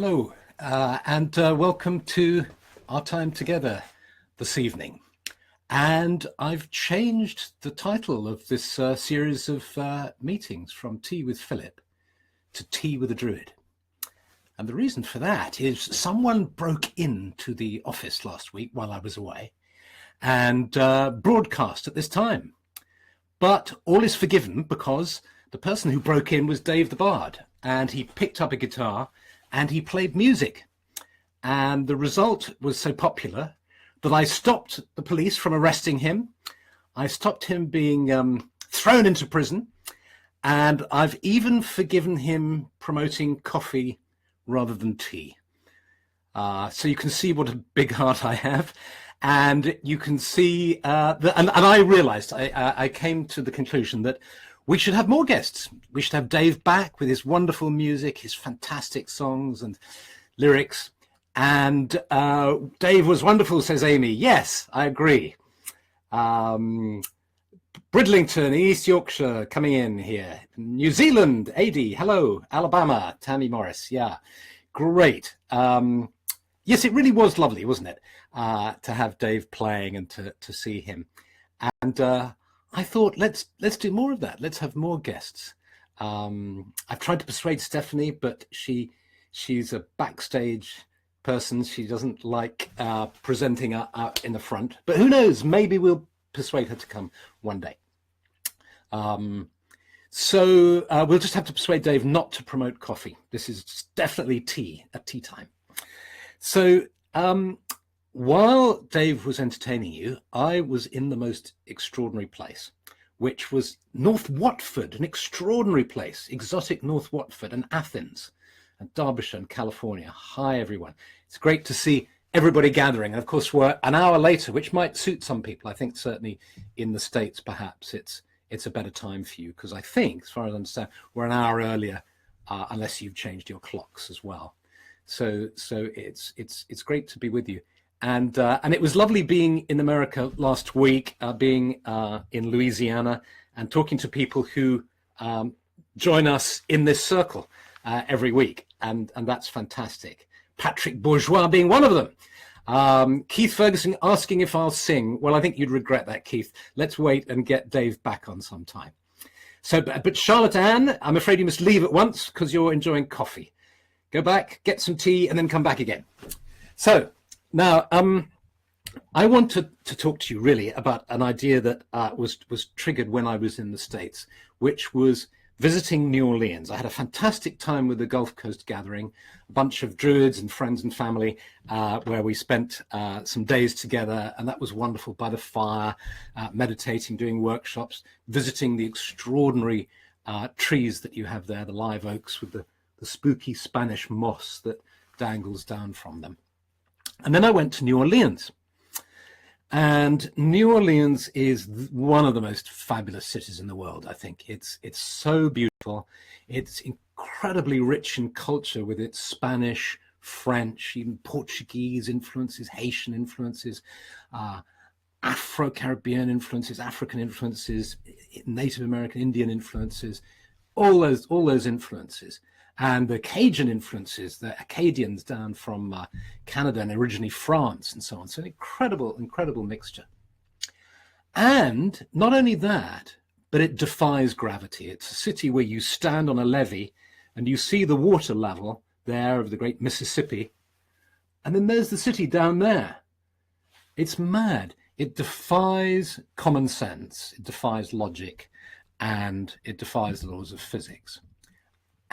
Hello, and welcome to our time together this evening. And I've changed the title of this series of meetings from Tea with Philip to Tea with a Druid. And the reason for that is someone broke into the office last week while I was away and broadcast at this time. But all is forgiven because the person who broke in was Dave the Bard, and he picked up a guitar and he played music. And the result was so popular that I stopped the police from arresting him. I stopped him being thrown into prison. And I've even forgiven him promoting coffee rather than tea. So you can see what a big heart I have. And you can see, and I realized, I came to the conclusion that we should have more guests. We should have Dave back with his wonderful music, his fantastic songs and lyrics. And Dave was wonderful, says Amy. Yes, I agree. Bridlington, East Yorkshire, coming in here. New Zealand, AD, hello. Alabama, Tammy Morris, yeah, great. Yes, it really was lovely, wasn't it, to have Dave playing and to see him. And I thought, let's do more of that. Let's have more guests. I've tried to persuade Stephanie, but she's a backstage person. She doesn't like presenting out in the front. But who knows? Maybe we'll persuade her to come one day. So we'll just have to persuade Dave not to promote coffee. This is definitely tea at tea time. So while Dave was entertaining you, I was in the most extraordinary place, which was North Watford, an extraordinary place, exotic North Watford, and Athens, and Derbyshire and California. Hi, everyone. It's great to see everybody gathering. And of course, we're an hour later, which might suit some people. I think certainly in the States, perhaps it's a better time for you, because I think, as far as I understand, we're an hour earlier, unless you've changed your clocks as well. So it's great to be with you. And it was lovely being in America last week, being in Louisiana and talking to people who join us in this circle every week. And that's fantastic. Patrick Bourgeois being one of them. Keith Ferguson asking if I'll sing. Well, I think you'd regret that, Keith. Let's wait and get Dave back on sometime. So, but Charlotte Ann, I'm afraid you must leave at once because you're enjoying coffee. Go back, get some tea, and then come back again. So now, I want to talk to you really about an idea that was triggered when I was in the States, which was visiting New Orleans. I had a fantastic time with the Gulf Coast Gathering, a bunch of Druids and friends and family, where we spent some days together, and that was wonderful, by the fire, meditating, doing workshops, visiting the extraordinary trees that you have there, the live oaks with the spooky Spanish moss that dangles down from them. And then I went to New Orleans. And New Orleans is one of the most fabulous cities in the world, I think. It's so beautiful. It's incredibly rich in culture with its Spanish, French, even Portuguese influences, Haitian influences, Afro-Caribbean influences, African influences, Native American, Indian influences, all those influences. And the Cajun influences, the Acadians down from Canada and originally France and so on. So an incredible mixture. And not only that, but it defies gravity. It's a city where you stand on a levee and you see the water level there of the great Mississippi. And then there's the city down there. It's mad. It defies common sense. It defies logic. And it defies the laws of physics.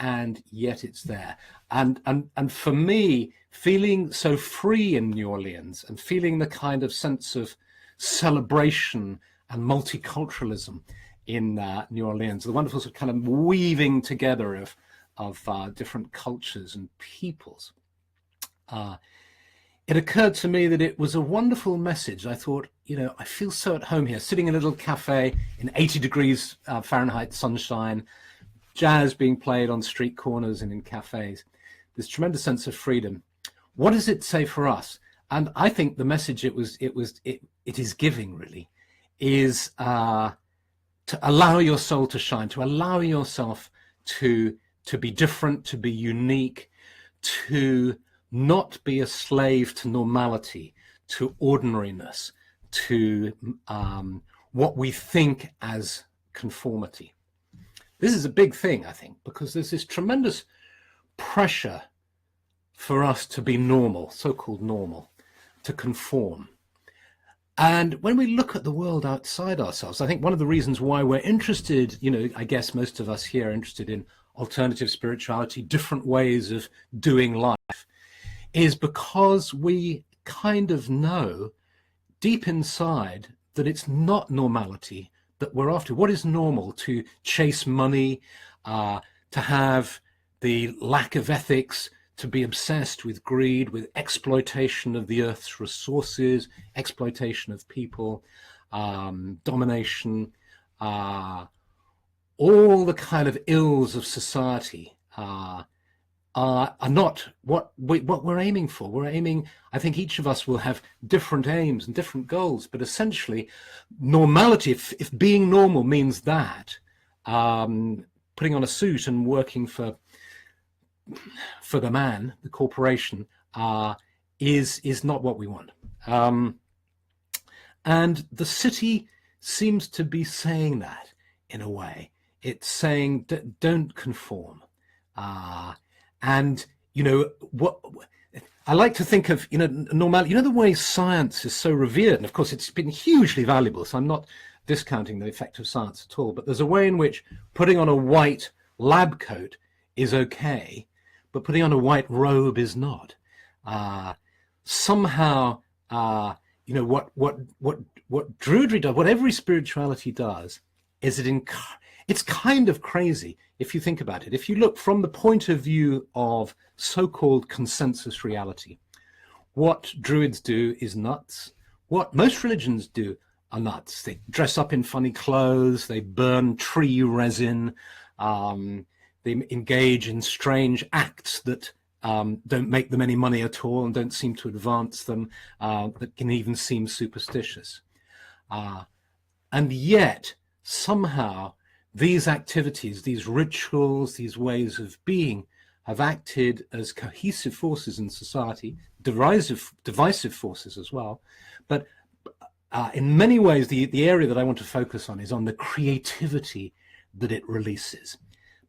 And yet it's there. And for me, feeling so free in New Orleans and feeling the kind of sense of celebration and multiculturalism in New Orleans, the wonderful sort of kind of weaving together of different cultures and peoples, it occurred to me that it was a wonderful message. I thought, I feel so at home here, sitting in a little cafe in 80 degrees Fahrenheit sunshine, jazz being played on street corners and in cafes, this tremendous sense of freedom. What does it say for us? And I think the message it is giving really is to allow your soul to shine, to allow yourself to be different, to be unique, to not be a slave to normality, to ordinariness, to what we think as conformity. This is a big thing, I think, because there's this tremendous pressure for us to be normal, so-called normal, to conform. And when we look at the world outside ourselves, I think one of the reasons why we're interested, I guess most of us here are interested in alternative spirituality, different ways of doing life, is because we kind of know deep inside that it's not normality that we're after. What is normal? To chase money, to have the lack of ethics, to be obsessed with greed, with exploitation of the earth's resources, exploitation of people, domination, all the kind of ills of society are not what we're aiming for. We're aiming, I think each of us will have different aims and different goals, but essentially normality, if being normal means that, putting on a suit and working for the man, the corporation, is not what we want. And the city seems to be saying that in a way. It's saying, don't conform. And, what I like to think of, normality, the way science is so revered, and of course it's been hugely valuable, so I'm not discounting the effect of science at all, but there's a way in which putting on a white lab coat is okay, but putting on a white robe is not. Somehow, what Druidry does, what every spirituality does, is it's kind of crazy if you think about it. If you look from the point of view of so-called consensus reality, what Druids do is nuts. What most religions do are nuts. They dress up in funny clothes, they burn tree resin, they engage in strange acts that don't make them any money at all and don't seem to advance them, that can even seem superstitious. And yet, somehow, these activities, these rituals, these ways of being have acted as cohesive forces in society, divisive forces as well. But in many ways, the area that I want to focus on is on the creativity that it releases.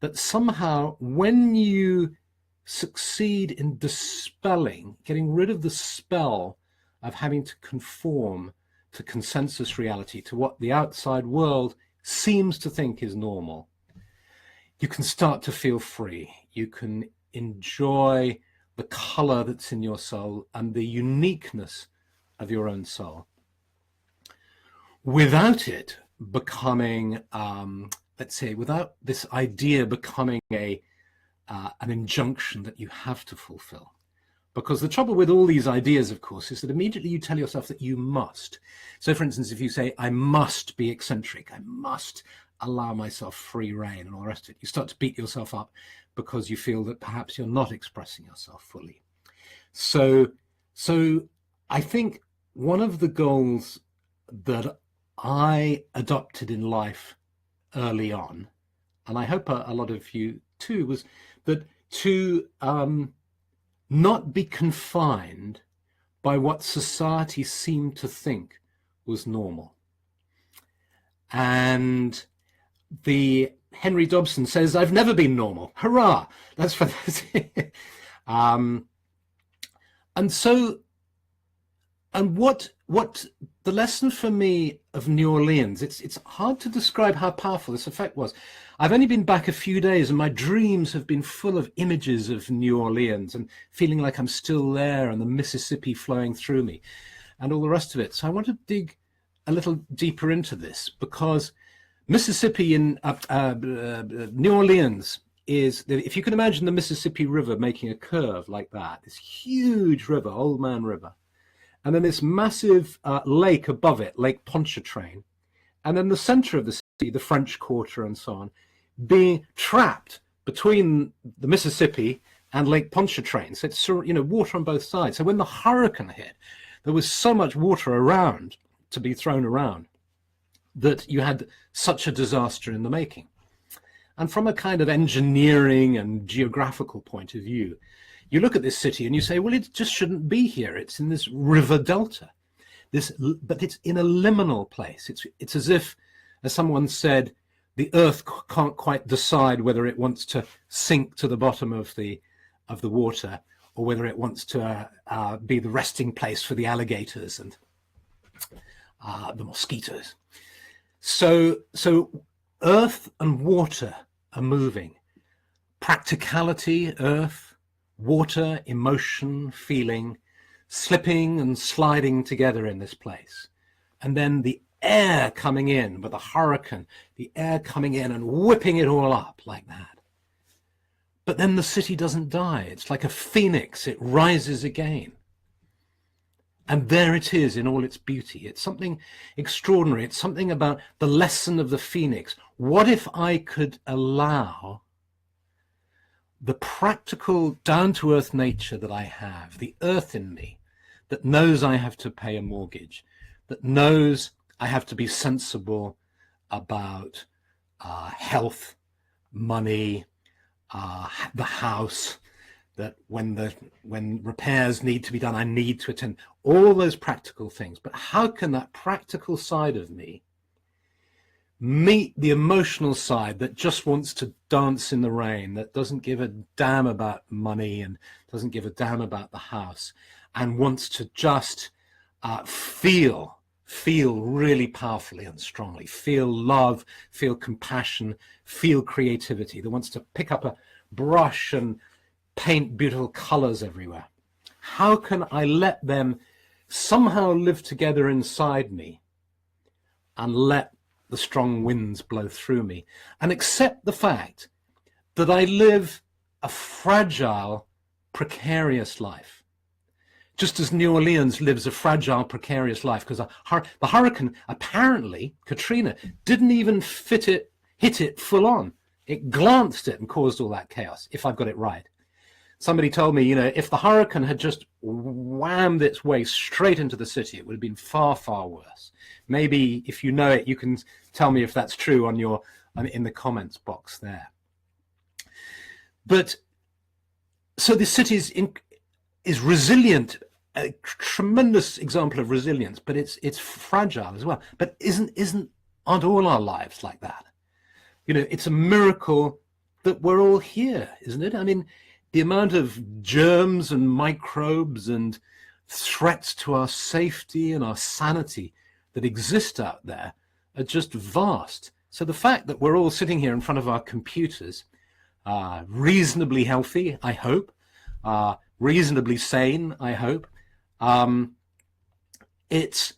That somehow, when you succeed in dispelling, getting rid of the spell of having to conform to consensus reality, to what the outside world seems to think is normal, you can start to feel free. You can enjoy the color that's in your soul and the uniqueness of your own soul without it becoming, let's say, without this idea becoming an injunction that you have to fulfill. Because the trouble with all these ideas, of course, is that immediately you tell yourself that you must. So, for instance, if you say, I must be eccentric, I must allow myself free rein and all the rest of it, you start to beat yourself up because you feel that perhaps you're not expressing yourself fully. So I think one of the goals that I adopted in life early on, and I hope a lot of you too, was that to not be confined by what society seemed to think was normal. And the Henry Dobson says, I've never been normal. Hurrah! That's fantastic. And what the lesson for me of New Orleans, it's hard to describe how powerful this effect was. I've only been back a few days and my dreams have been full of images of New Orleans and feeling like I'm still there and the Mississippi flowing through me and all the rest of it. So I want to dig a little deeper into this, because Mississippi in New Orleans is, if you can imagine the Mississippi River making a curve like that, this huge river, Old Man River, and then this massive lake above it, Lake Pontchartrain, and then the center of the city, the French Quarter and so on, being trapped between the Mississippi and Lake Pontchartrain. So it's, water on both sides. So when the hurricane hit, there was so much water around to be thrown around that you had such a disaster in the making. And from a kind of engineering and geographical point of view, you look at this city and you say, well, it just shouldn't be here. It's in this river delta, but it's in a liminal place. It's as if, as someone said, the earth can't quite decide whether it wants to sink to the bottom of the water, or whether it wants to be the resting place for the alligators and the mosquitoes. So earth and water are moving. Practicality, earth, water, emotion, feeling, slipping and sliding together in this place. And then the air coming in with a hurricane, the air coming in and whipping it all up like that. But then the city doesn't die. It's like a phoenix. It rises again. And there it is in all its beauty. It's something extraordinary. It's something about the lesson of the phoenix. What if I could allow the practical, down-to-earth nature that I have, the earth in me, that knows I have to pay a mortgage, that knows I have to be sensible about health, money, the house, that when repairs need to be done, I need to attend, all those practical things. But how can that practical side of me meet the emotional side that just wants to dance in the rain, that doesn't give a damn about money and doesn't give a damn about the house, and wants to just feel really powerfully and strongly, feel love, feel compassion, feel creativity, that wants to pick up a brush and paint beautiful colors everywhere? How can I let them somehow live together inside me and let the strong winds blow through me, and accept the fact that I live a fragile, precarious life, just as New Orleans lives a fragile, precarious life, because the hurricane, apparently, Katrina, didn't even hit it full on. It glanced it and caused all that chaos, if I've got it right. Somebody told me, if the hurricane had just whammed its way straight into the city, it would have been far, far worse. Maybe if you know it, you can tell me if that's true in the comments box there. But so the city is resilient, a tremendous example of resilience, but it's fragile as well. But aren't all our lives like that? It's a miracle that we're all here, isn't it? I mean, the amount of germs and microbes and threats to our safety and our sanity that exist out there are just vast. So the fact that we're all sitting here in front of our computers, reasonably healthy, I hope, reasonably sane, I hope, it's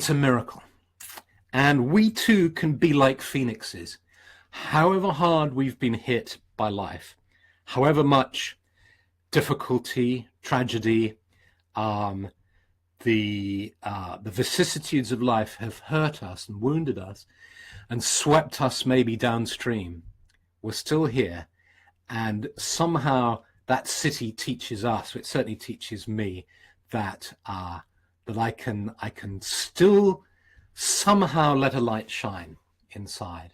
a miracle. And we too can be like phoenixes. However hard we've been hit by life, however much difficulty, tragedy, the vicissitudes of life have hurt us and wounded us and swept us maybe downstream, we're still here. And somehow that city teaches us, it certainly teaches me, that I can still somehow let a light shine inside.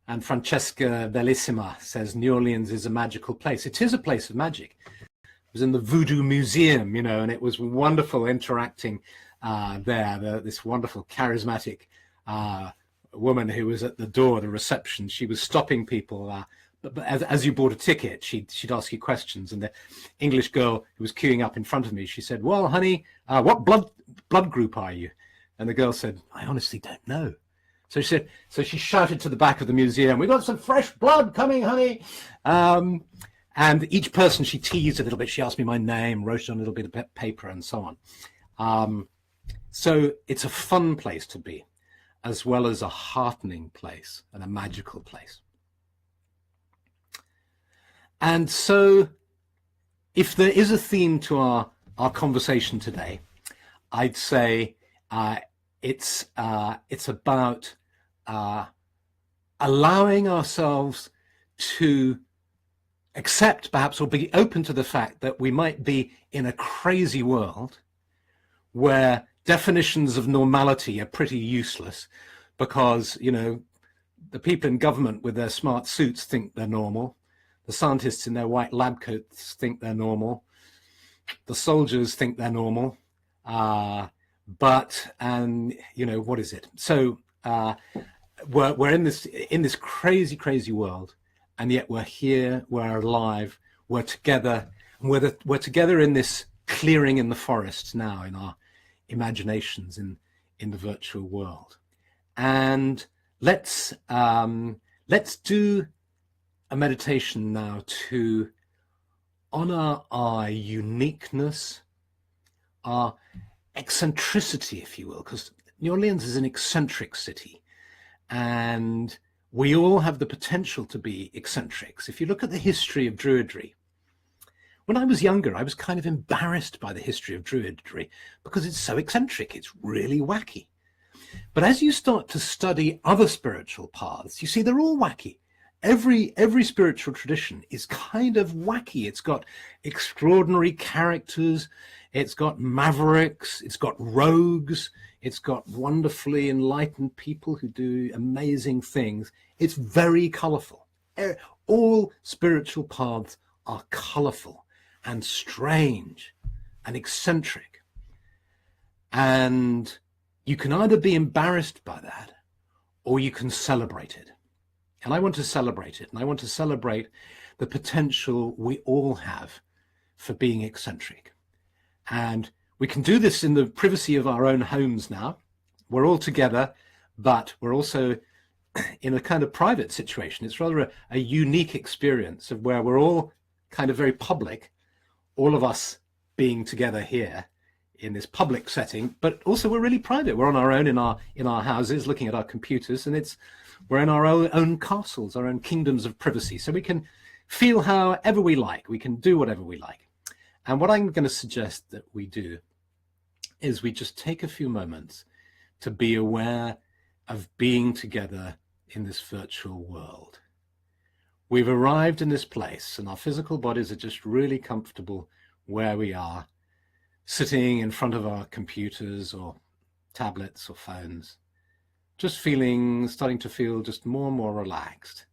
And Francesca Bellissima says New Orleans is a magical place. It is a place of magic. It was in the Voodoo Museum, and it was wonderful interacting there. This wonderful, charismatic woman who was at the door, the reception, she was stopping people. But as you bought a ticket, she'd ask you questions. And the English girl who was queuing up in front of me, she said, "Well, honey, what blood group are you?" And the girl said, "I honestly don't know." So she shouted to the back of the museum, "We've got some fresh blood coming, honey." And each person she teased a little bit. She asked me my name, wrote it on a little bit of paper, and so on. So it's a fun place to be, as well as a heartening place and a magical place. And so if there is a theme to our conversation today, I'd say it's about allowing ourselves to accept, perhaps, or be open to the fact that we might be in a crazy world where definitions of normality are pretty useless, because the people in government with their smart suits think they're normal. The The scientists in their white lab coats think they're normal. The soldiers think they're normal. And you know, what is it? So we're in this crazy world, and yet we're here, we're alive, we're together, and we're together in this clearing in the forest now, in our imaginations in the virtual world. And let's do a meditation now to honor our uniqueness, our eccentricity, if you will, because New Orleans is an eccentric city, and we all have the potential to be eccentrics. If you look at the history of Druidry, when I was younger, I was kind of embarrassed by the history of Druidry because it's so eccentric, it's really wacky. But as you start to study other spiritual paths, you see they're all wacky. Every spiritual tradition is kind of wacky. It's got extraordinary characters, it's got mavericks, it's got rogues, it's got wonderfully enlightened people who do amazing things. It's very colorful. All spiritual paths are colorful and strange and eccentric. And you can either be embarrassed by that or you can celebrate it. And I want to celebrate it. And I want to celebrate the potential we all have for being eccentric. And we can do this in the privacy of our own homes now. We're all together, but we're also in a kind of private situation. It's rather a unique experience of where we're all kind of very public, all of us being together here in this public setting, but also we're really private. We're on our own in our houses, looking at our computers, and we're in our own castles, our own kingdoms of privacy. So we can feel however we like. We can do whatever we like. And what I'm going to suggest that we do is we just take a few moments to be aware of being together in this virtual world. We've arrived in this place and our physical bodies are just really comfortable where we are, sitting in front of our computers or tablets or phones, just starting to feel just more and more relaxed,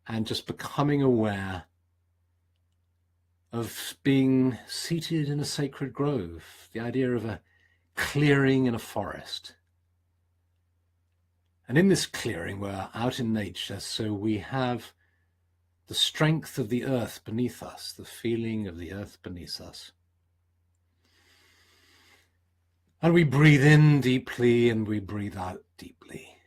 and just becoming aware of being seated in a sacred grove, the idea of a clearing in a forest. And in this clearing, we're out in nature, so we have the strength of the earth beneath us, the feeling of the earth beneath us. And we breathe in deeply and we breathe out deeply.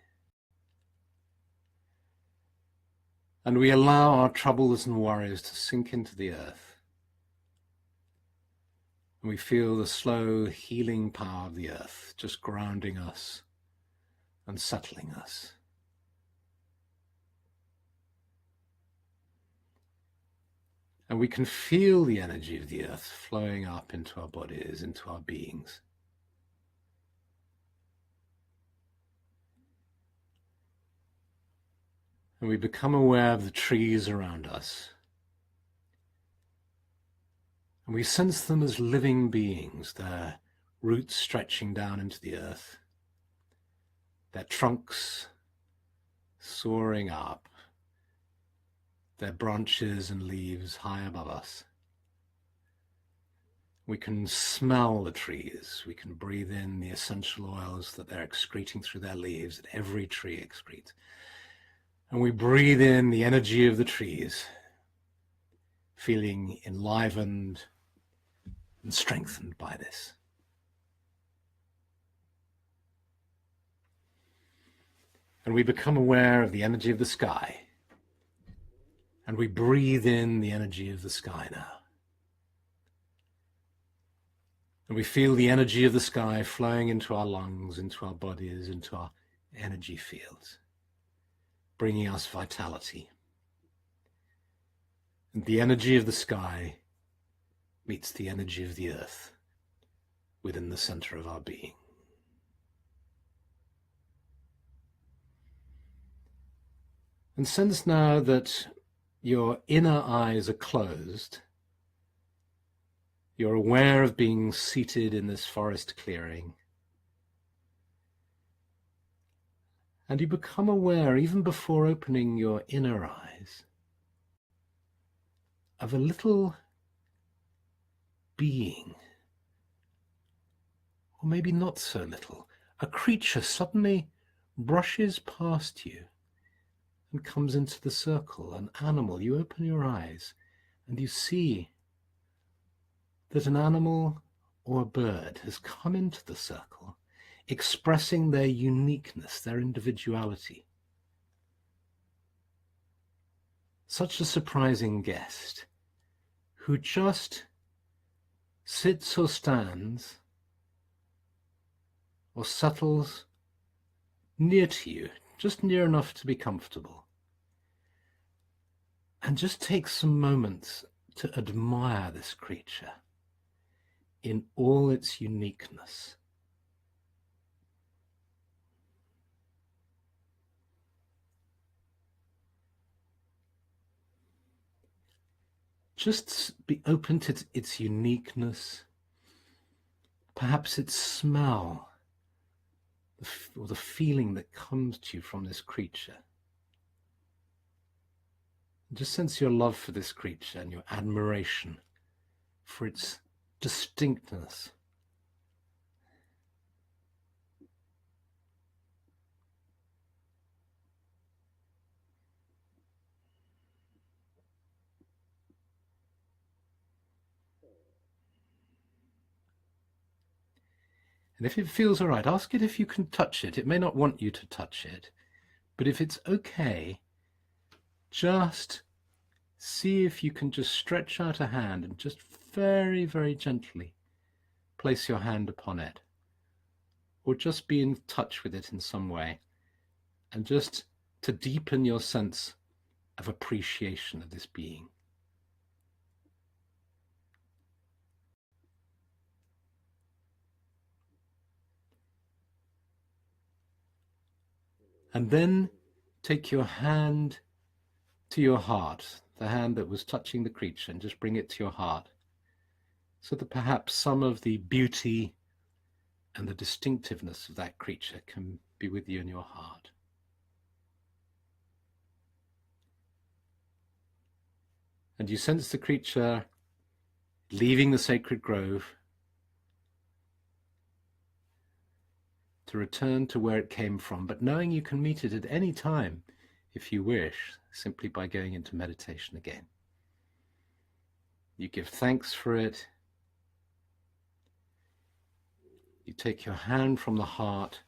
And we allow our troubles and worries to sink into the earth. And we feel the slow healing power of the earth just grounding us and settling us. And we can feel the energy of the earth flowing up into our bodies, into our beings. And we become aware of the trees around us. And we sense them as living beings, their roots stretching down into the earth, their trunks soaring up, their branches and leaves high above us. We can smell the trees. We can breathe in the essential oils that they're excreting through their leaves, that every tree excretes. And we breathe in the energy of the trees, feeling enlivened and strengthened by this. And we become aware of the energy of the sky. And we breathe in the energy of the sky now. And we feel the energy of the sky flowing into our lungs, into our bodies, into our energy fields, bringing us vitality. And the energy of the sky meets the energy of the earth within the center of our being. And sense now that your inner eyes are closed. You're aware of being seated in this forest clearing. And you become aware, even before opening your inner eyes, of a little being, or maybe not so little. A creature suddenly brushes past you and comes into the circle, an animal. You open your eyes and you see that an animal or a bird has come into the circle, expressing their uniqueness, their individuality. Such a surprising guest who just sits or stands or settles near to you, just near enough to be comfortable, and just takes some moments to admire this creature in all its uniqueness. Just be open to its uniqueness, perhaps its smell, or the feeling that comes to you from this creature. Just sense your love for this creature and your admiration for its distinctness. And if it feels all right, ask it if you can touch it. It may not want you to touch it, but if it's okay, just see if you can just stretch out a hand and just very, very gently place your hand upon it, or just be in touch with it in some way, and just to deepen your sense of appreciation of this being. And then take your hand to your heart, the hand that was touching the creature, and just bring it to your heart, so that perhaps some of the beauty and the distinctiveness of that creature can be with you in your heart. And you sense the creature leaving the sacred grove to return to where it came from, but knowing you can meet it at any time if you wish, simply by going into meditation again. You give thanks for it. You take your hand from the heart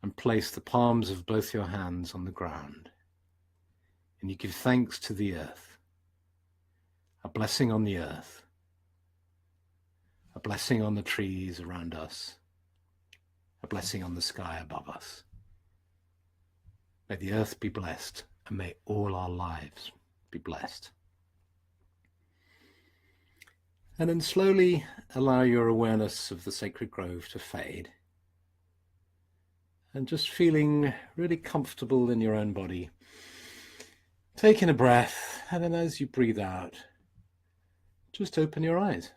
and place the palms of both your hands on the ground. And you give thanks to the earth, a blessing on the earth, a blessing on the trees around us, a blessing on the sky above us. May the earth be blessed, and may all our lives be blessed. And then slowly allow your awareness of the sacred grove to fade, and just feeling really comfortable in your own body, taking a breath, and then as you breathe out, just open your eyes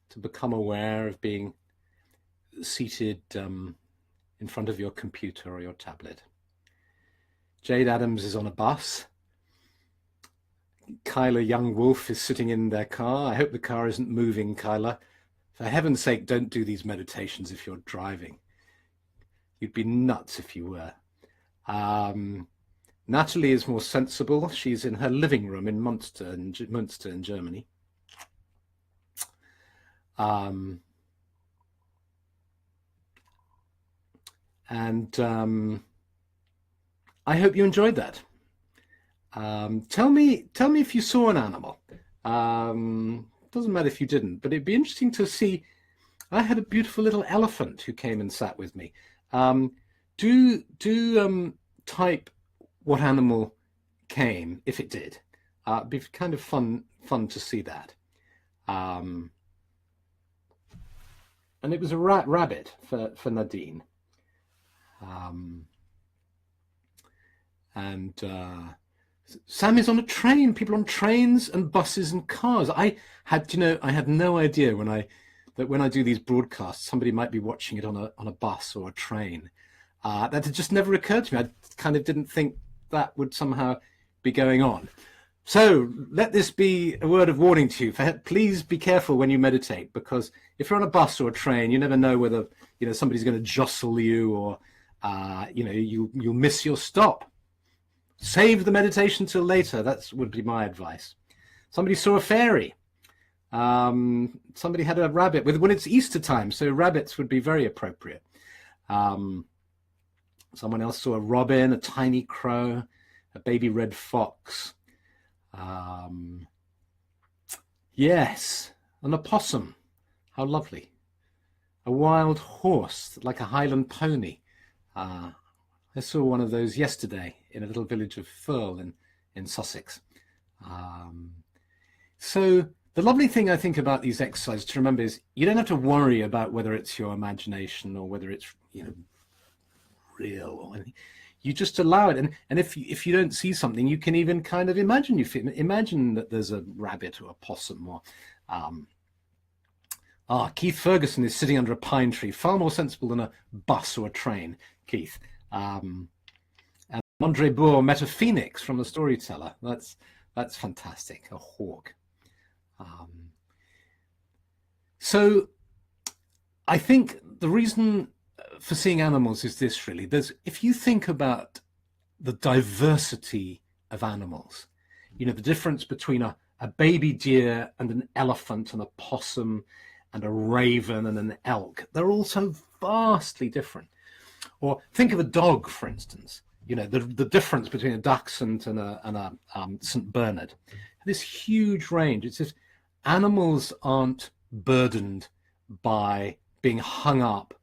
to become aware of being seated in front of your computer or your tablet. Jade Adams is on a bus. Kyla Young Wolf is sitting in their car. I hope the car isn't moving, Kyla. For heaven's sake, don't do these meditations if you're driving. You'd be nuts if you were. Natalie is more sensible. She's in her living room in Munster in Germany. I hope you enjoyed that. Tell me if you saw an animal. Doesn't matter if you didn't, but it'd be interesting to see. I had a beautiful little elephant who came and sat with me. Do type what animal came if it did. It'd be kind of fun to see that. And it was a rabbit for Nadine. Sam is on a train. People on trains and buses and cars. I had no idea when I do these broadcasts, somebody might be watching it on a bus or a train. That had just never occurred to me. I kind of didn't think that would somehow be going on. So let this be a word of warning to you. Please be careful when you meditate, because if you're on a bus or a train, you never know whether somebody's going to jostle you, or you'll miss your stop. Save the meditation till later. That would be my advice. Somebody saw a fairy. Somebody had a rabbit when it's Easter time, so rabbits would be very appropriate. Someone else saw a robin, a tiny crow, a baby red fox. Yes, an opossum. How lovely. A wild horse, like a Highland pony. I saw one of those yesterday in a little village of Firle in Sussex. So the lovely thing I think about these exercises to remember is you don't have to worry about whether it's your imagination or whether it's real or anything. You just allow it, and if you don't see something, you can even kind of imagine that there's a rabbit or a possum, or Keith Ferguson is sitting under a pine tree, far more sensible than a bus or a train, Keith. And Andre Bourg met a phoenix from The Storyteller. That's fantastic. A hawk. So I think the reason for seeing animals is this, really. If you think about the diversity of animals, the difference between a baby deer and an elephant and a possum and a raven and an elk, they're all so vastly different. Or think of a dog, for instance. The difference between a dachshund and a St. Bernard. This huge range. It's just animals aren't burdened by being hung up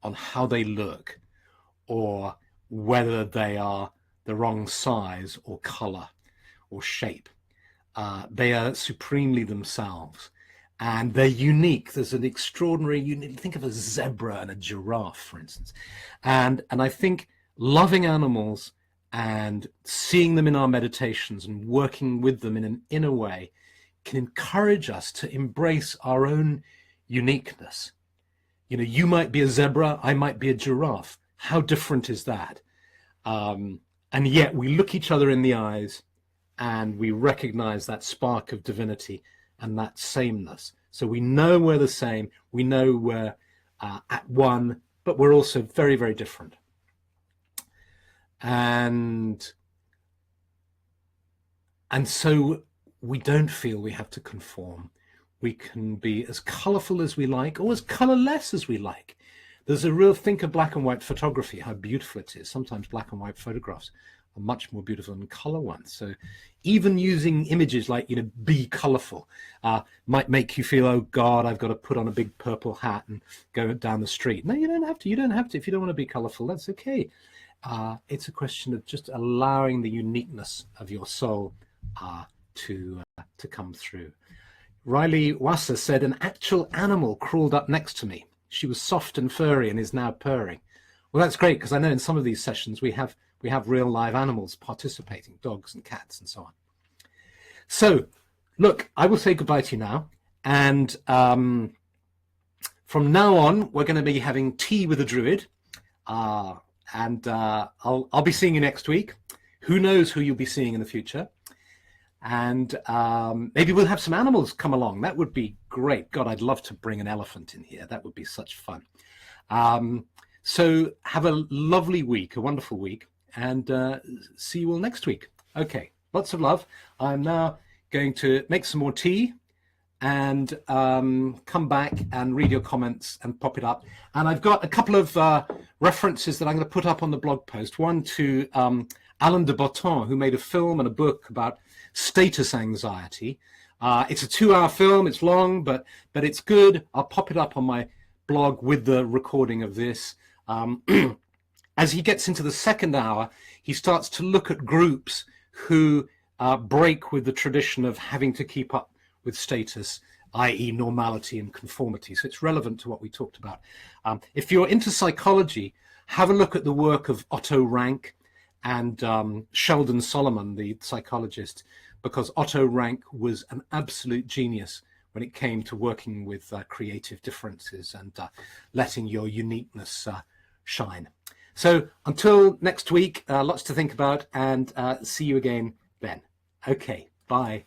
on how they look or whether they are the wrong size or color or shape. They are supremely themselves, and they're unique. There's an extraordinary think of a zebra and a giraffe, for instance. And I think loving animals and seeing them in our meditations and working with them in an inner way can encourage us to embrace our own uniqueness. You might be a zebra, I might be a giraffe. How different is that? And yet we look each other in the eyes and we recognize that spark of divinity and that sameness. So we know we're the same, we know we're at one, but we're also very, very different. And so we don't feel we have to conform. We can be as colorful as we like or as colorless as we like. There's a real think of black and white photography, how beautiful it is. Sometimes black and white photographs are much more beautiful than color ones. So even using images like, be colorful might make you feel, oh God, I've got to put on a big purple hat and go down the street. No, you don't have to. You don't have to. If you don't want to be colorful, that's okay. It's a question of just allowing the uniqueness of your soul to come through. Riley Wasser said, an actual animal crawled up next to me. She was soft and furry and is now purring. Well, that's great, because I know in some of these sessions we have real live animals participating, dogs and cats and so on. So, look, I will say goodbye to you now. And from now on, we're going to be having tea with a Druid. I'll be seeing you next week. Who knows who you'll be seeing in the future? And maybe we'll have some animals come along. That would be great. God, I'd love to bring an elephant in here. That would be such fun. So have a lovely week, a wonderful week, and see you all next week. Okay, lots of love. I'm now going to make some more tea and come back and read your comments and pop it up. And I've got a couple of references that I'm going to put up on the blog post. One to Alain de Botton, who made a film and a book about status anxiety. It's a 2-hour film. It's long, but it's good. I'll pop it up on my blog with the recording of this. As he gets into the second hour, he starts to look at groups who break with the tradition of having to keep up with status, i.e. normality and conformity. So it's relevant to what we talked about. If you're into psychology, have a look at the work of Otto Rank and Sheldon Solomon, the psychologist, because Otto Rank was an absolute genius when it came to working with creative differences and letting your uniqueness shine. So until next week, lots to think about, and see you again then. Okay, Bye.